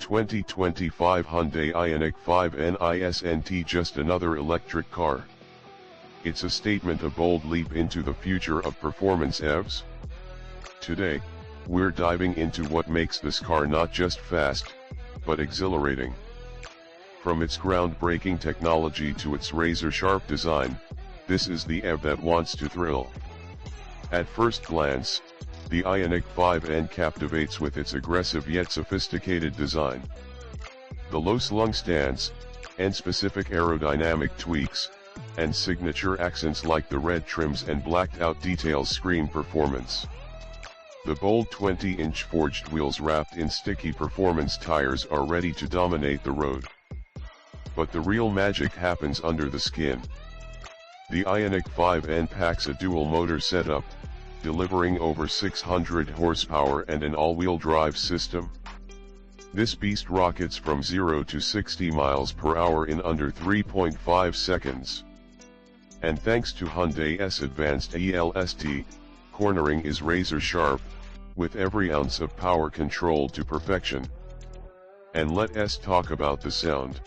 2025 Hyundai Ioniq 5N isn't just another electric car. It's a statement, a bold leap into the future of performance EVs. Today, we're diving into what makes this car not just fast, but exhilarating. From its groundbreaking technology to its razor-sharp design, this is the EV that wants to thrill. At first glance, the Ioniq 5N captivates with its aggressive yet sophisticated design. The low-slung stance, and specific aerodynamic tweaks, and signature accents like the red trims and blacked-out details scream performance. The bold 20-inch forged wheels wrapped in sticky performance tires are ready to dominate the road. But the real magic happens under the skin. The Ioniq 5N packs a dual-motor setup, delivering over 600 horsepower and an all-wheel drive system. This beast rockets from 0 to 60 miles per hour in under 3.5 seconds. And thanks to Hyundai's advanced ELST, cornering is razor-sharp, with every ounce of power controlled to perfection. And let's talk about the sound.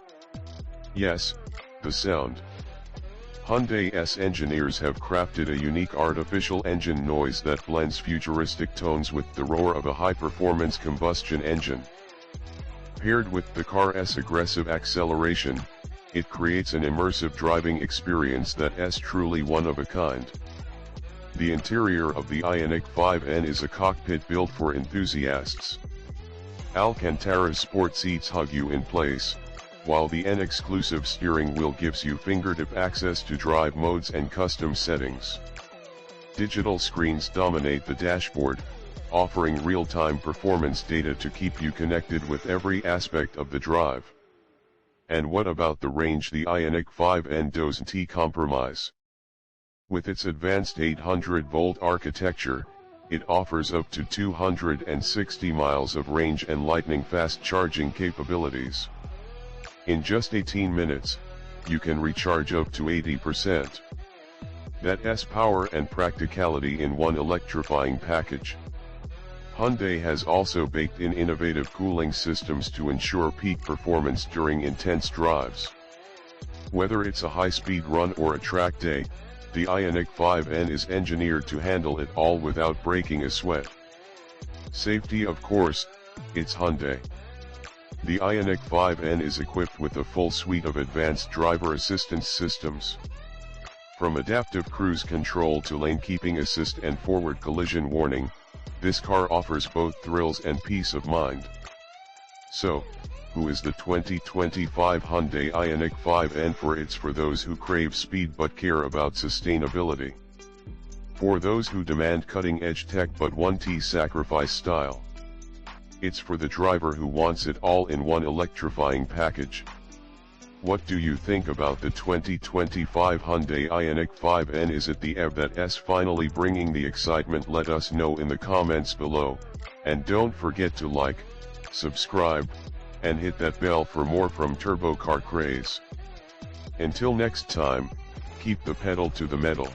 Yes, the sound. Hyundai's engineers have crafted a unique artificial engine noise that blends futuristic tones with the roar of a high-performance combustion engine. Paired with the car's aggressive acceleration, it creates an immersive driving experience that's truly one of a kind. The interior of the Ioniq 5N is a cockpit built for enthusiasts. Alcantara sport seats hug you in place, while the N-exclusive steering wheel gives you fingertip access to drive modes and custom settings. Digital screens dominate the dashboard, offering real-time performance data to keep you connected with every aspect of the drive. And what about the range? The Ioniq 5N doesn't compromise. With its advanced 800-volt architecture, it offers up to 260 miles of range and lightning-fast charging capabilities. In just 18 minutes, you can recharge up to 80%. That's power and practicality in one electrifying package. Hyundai has also baked in innovative cooling systems to ensure peak performance during intense drives. Whether it's a high-speed run or a track day, the Ioniq 5N is engineered to handle it all without breaking a sweat. Safety, of course, it's Hyundai. The Ioniq 5N is equipped with a full suite of advanced driver assistance systems. From adaptive cruise control to lane keeping assist and forward collision warning, this car offers both thrills and peace of mind. So, who is the 2025 Hyundai Ioniq 5N for? It's for those who crave speed but care about sustainability. For those who demand cutting-edge tech but won't sacrifice style. It's for the driver who wants it all in one electrifying package. What do you think about the 2025 Hyundai Ioniq 5N? Is it the EV that's finally bringing the excitement? Let us know in the comments below, and don't forget to like, subscribe, and hit that bell for more from Turbo Car Craze. Until next time, keep the pedal to the metal.